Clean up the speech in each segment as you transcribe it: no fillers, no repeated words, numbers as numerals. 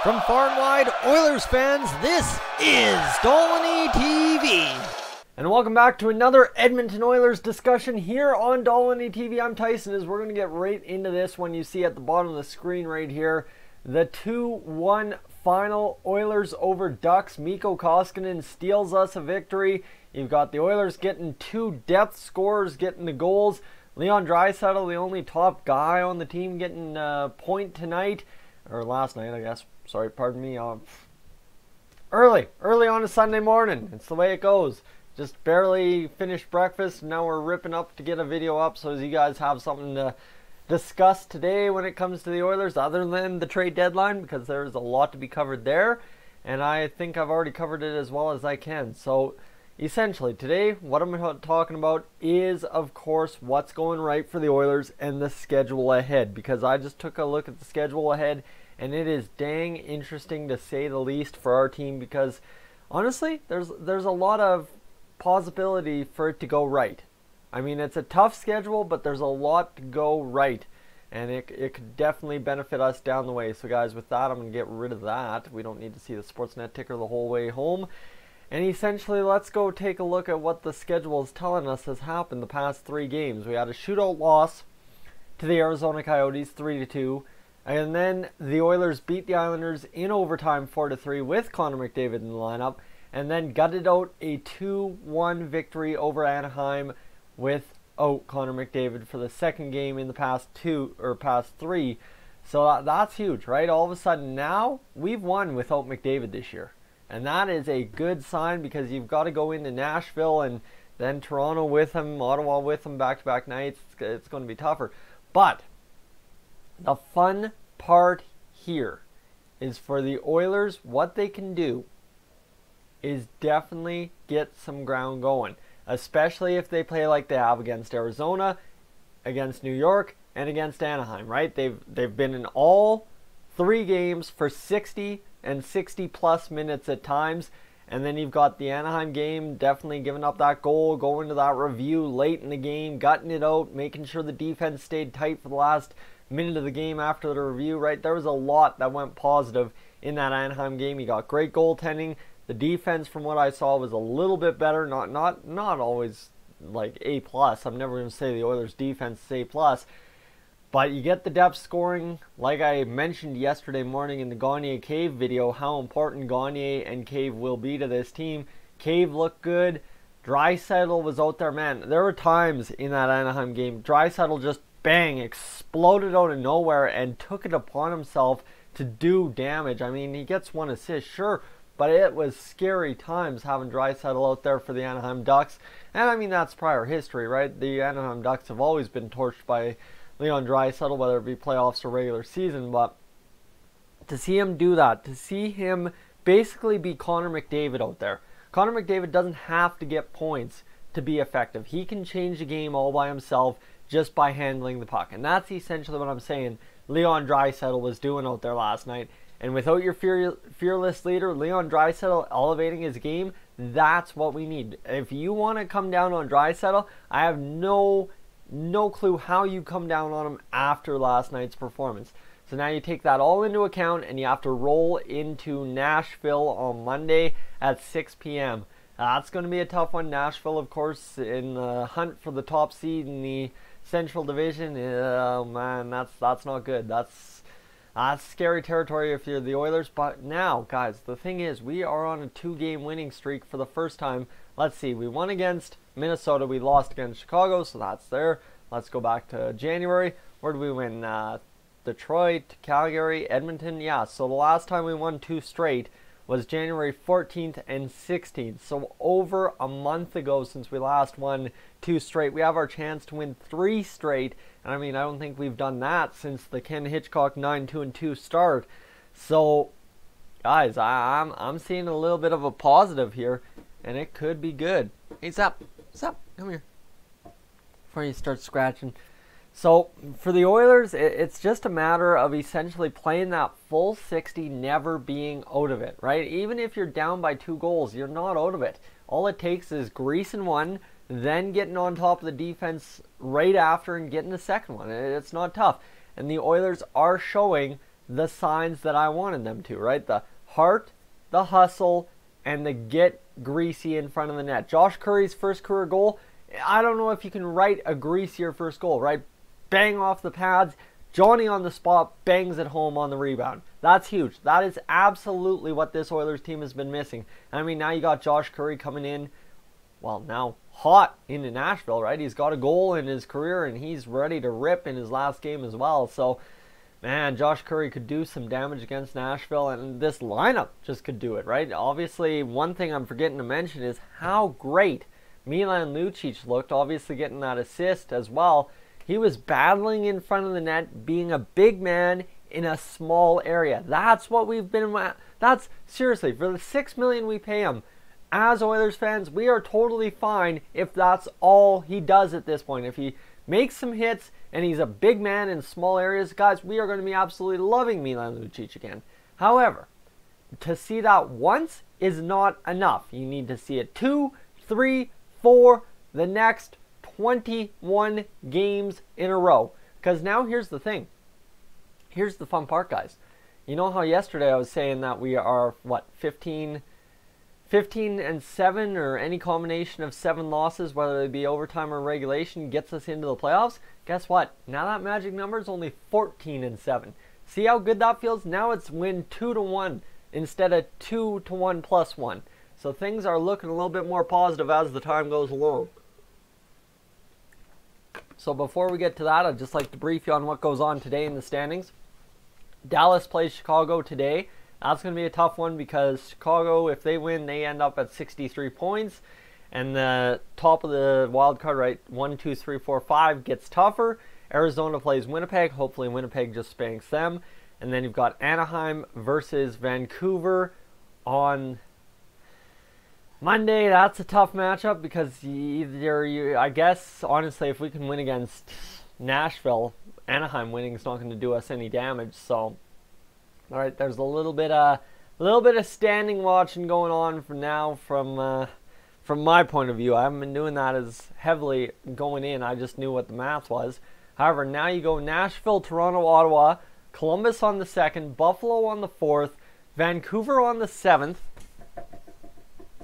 From far and wide, Oilers fans, this is Dolynny TV. And welcome back to another Edmonton Oilers discussion here on Dolynny TV. I'm Tyson, as we're going to get right into this one. You see at the bottom of the screen right here, the 2-1 final, Oilers over Ducks. Mikko Koskinen steals us a victory. You've got the Oilers getting two depth scorers getting the goals. Leon Draisaitl, the only top guy on the team, getting a point tonight. Or last night, I guess. Sorry, pardon me. Early on a Sunday morning. It's the way it goes. Just barely finished breakfast. Now we're ripping up to get a video up so you guys have something to discuss today when it comes to the Oilers, other than the trade deadline, because there's a lot to be covered there. And I think I've already covered it as well as I can. So essentially today, what I'm talking about is, of course, what's going right for the Oilers and the schedule ahead. Because I just took a look at the schedule ahead, and it is dang interesting to say the least for our team, because honestly, there's a lot of possibility for it to go right. I mean, it's a tough schedule, but there's a lot to go right, and it could definitely benefit us down the way. So guys, with that, I'm going to get rid of that. We don't need to see the Sportsnet ticker the whole way home. And essentially, let's go take a look at what the schedule is telling us has happened the past 3 games. We had a shootout loss to the Arizona Coyotes, 3-2. And then the Oilers beat the Islanders in overtime 4-3 with Connor McDavid in the lineup. And then gutted out a 2-1 victory over Anaheim without Connor McDavid for the second game in the past 3. So that's huge, right? All of a sudden now we've won without McDavid this year. And that is a good sign, because you've got to go into Nashville and then Toronto with him, Ottawa with him back-to-back nights. It's going to be tougher. But the fun part here is for the Oilers, what they can do is definitely get some ground going, especially if they play like they have against Arizona, against New York, and against Anaheim, right? They've been in all 3 games for 60 and 60 plus minutes at times. And then you've got the Anaheim game, definitely giving up that goal, going to that review late in the game, gutting it out, making sure the defense stayed tight for the last minute of the game after the review, right? There was a lot that went positive in that Anaheim game. You got great goaltending. The defense, from what I saw, was a little bit better. Not always like A+. I'm never going to say the Oilers defense is A+. But you get the depth scoring. Like I mentioned yesterday morning in the Gagne-Cave video, how important Gagne and Cave will be to this team. Cave looked good. Draisaitl was out there, man. There were times in that Anaheim game, Draisaitl just bang, exploded out of nowhere and took it upon himself to do damage. I mean, he gets 1 assist, sure, but it was scary times having Draisaitl out there for the Anaheim Ducks. And I mean, that's prior history, right? The Anaheim Ducks have always been torched by Leon Draisaitl, whether it be playoffs or regular season. But to see him do that, to see him basically be Connor McDavid out there. Connor McDavid doesn't have to get points to be effective. He can change the game all by himself just by handling the puck. And that's essentially what I'm saying Leon Draisaitl was doing out there last night. And without your fearless leader, Leon Draisaitl, elevating his game, that's what we need. If you want to come down on Draisaitl, I have no clue how you come down on him after last night's performance. So now you take that all into account, and you have to roll into Nashville on Monday at 6 p.m. That's going to be a tough one. Nashville, of course, in the hunt for the top seed in the Central Division. Oh man, that's not good. That's scary territory if you're the Oilers. But now, guys, the thing is, we are on a 2-game winning streak for the first time. Let's see, we won against Minnesota, we lost against Chicago, so that's there. Let's go back to January. Where did we win? Detroit, Calgary, Edmonton. Yeah, so the last time we won 2 straight was January 14th and 16th. So over a month ago since we last won 2 straight. We have our chance to win 3 straight. And I mean, I don't think we've done that since the Ken Hitchcock 9-2-2 start. So, guys, I'm seeing a little bit of a positive here, and it could be good. Hey, Zap, come here. Before you start scratching. So, for the Oilers, it's just a matter of essentially playing that full 60, never being out of it, right? Even if you're down by 2 goals, you're not out of it. All it takes is greasing one, then getting on top of the defense right after and getting the second one. It's not tough. And the Oilers are showing the signs that I wanted them to, right? The heart, the hustle, and the get greasy in front of the net. Josh Curry's first career goal, I don't know if you can write a greasier first goal, right? Bang off the pads, Johnny on the spot, bangs it home on the rebound. That's huge. That is absolutely what this Oilers team has been missing. I mean, now you got Josh Curry coming in, well, now hot into Nashville, right? He's got a goal in his career, and he's ready to rip in his last game as well. So, man, Josh Curry could do some damage against Nashville, and this lineup just could do it, right? Obviously, one thing I'm forgetting to mention is how great Milan Lucic looked, obviously getting that assist as well. He was battling in front of the net, being a big man in a small area. That's what we've been, that's seriously, for the $6 million we pay him, as Oilers fans, we are totally fine if that's all he does at this point. If he makes some hits and he's a big man in small areas, guys, we are going to be absolutely loving Milan Lucic again. However, to see that once is not enough. You need to see it 2, 3, 4, the next 21 games in a row. Because now here's the thing. Here's the fun part, guys. You know how yesterday I was saying that we are, what, 15 and 7, or any combination of 7 losses, whether it be overtime or regulation, gets us into the playoffs? Guess what? Now that magic number is only 14 and 7. See how good that feels? Now it's win 2-1 instead of 2-1 plus 1. So things are looking a little bit more positive as the time goes along. So before we get to that, I'd just like to brief you on what goes on today in the standings. Dallas plays Chicago today. That's going to be a tough one because Chicago, if they win, they end up at 63 points. And the top of the wild card, right, 1, 2, 3, 4, 5 gets tougher. Arizona plays Winnipeg. Hopefully Winnipeg just spanks them. And then you've got Anaheim versus Vancouver on Monday. That's a tough matchup because I guess, honestly, if we can win against Nashville, Anaheim winning is not going to do us any damage. So, all right, there's a little bit of standing watching going on for now from my point of view. I haven't been doing that as heavily going in. I just knew what the math was. However, now you go Nashville, Toronto, Ottawa, Columbus on the 2nd, Buffalo on the 4th, Vancouver on the 7th.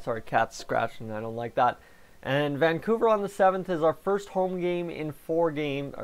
Sorry, cat's scratching. I don't like that. And Vancouver on the 7th is our first home game in 5 games.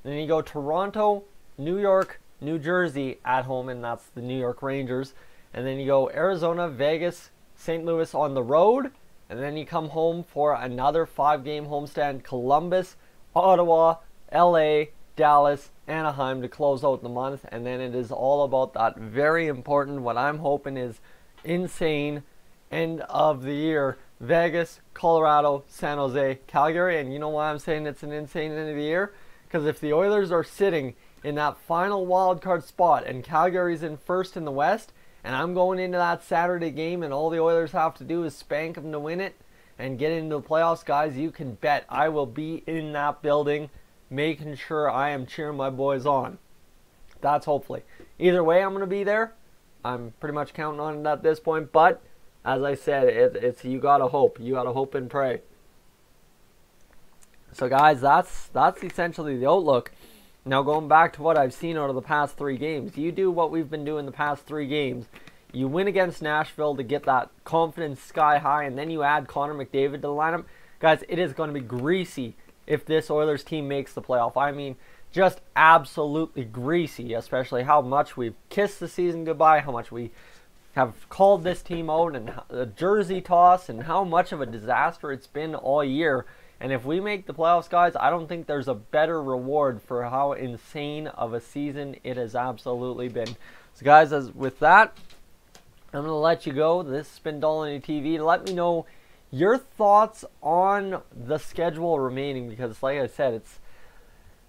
And then you go Toronto, New York, New Jersey at home, and that's the New York Rangers. And then you go Arizona, Vegas, St. Louis on the road. And then you come home for another 5-game homestand. Columbus, Ottawa, LA, Dallas, Anaheim to close out the month. And then it is all about that very important, what I'm hoping is insane end of the year. Vegas, Colorado, San Jose, Calgary. And you know why I'm saying it's an insane end of the year? Because if the Oilers are sitting in that final wild card spot and Calgary's in first in the West, and I'm going into that Saturday game and all the Oilers have to do is spank them to win it and get into the playoffs, guys, you can bet I will be in that building making sure I am cheering my boys on. That's hopefully. Either way, I'm going to be there. I'm pretty much counting on it at this point, but as I said, it's you got to hope. You got to hope and pray. So guys, that's essentially the outlook. Now going back to what I've seen out of the past 3 games, you do what we've been doing the past 3 games. You win against Nashville to get that confidence sky high, and then you add Connor McDavid to the lineup. Guys, it is going to be greasy if this Oilers team makes the playoff. I mean, just absolutely greasy, especially how much we've kissed the season goodbye, how much we have called this team out, and the jersey toss, and how much of a disaster it's been all year. And if we make the playoffs, guys, I don't think there's a better reward for how insane of a season it has absolutely been. So, guys, with that, I'm going to let you go. This has been Dolynny TV. Let me know your thoughts on the schedule remaining because, like I said,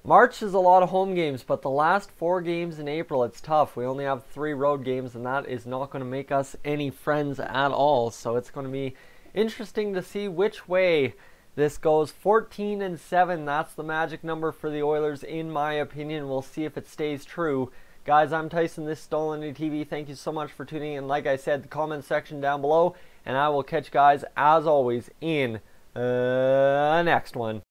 March is a lot of home games, but the last 4 games in April, it's tough. We only have 3 road games, and that is not going to make us any friends at all. So it's going to be interesting to see which way this goes. 14 and 7, that's the magic number for the Oilers, in my opinion. We'll see if it stays true. Guys, I'm Tyson. This is Dolynny TV. Thank you so much for tuning in. Like I said, the comment section down below, and I will catch you guys, as always, in the next one.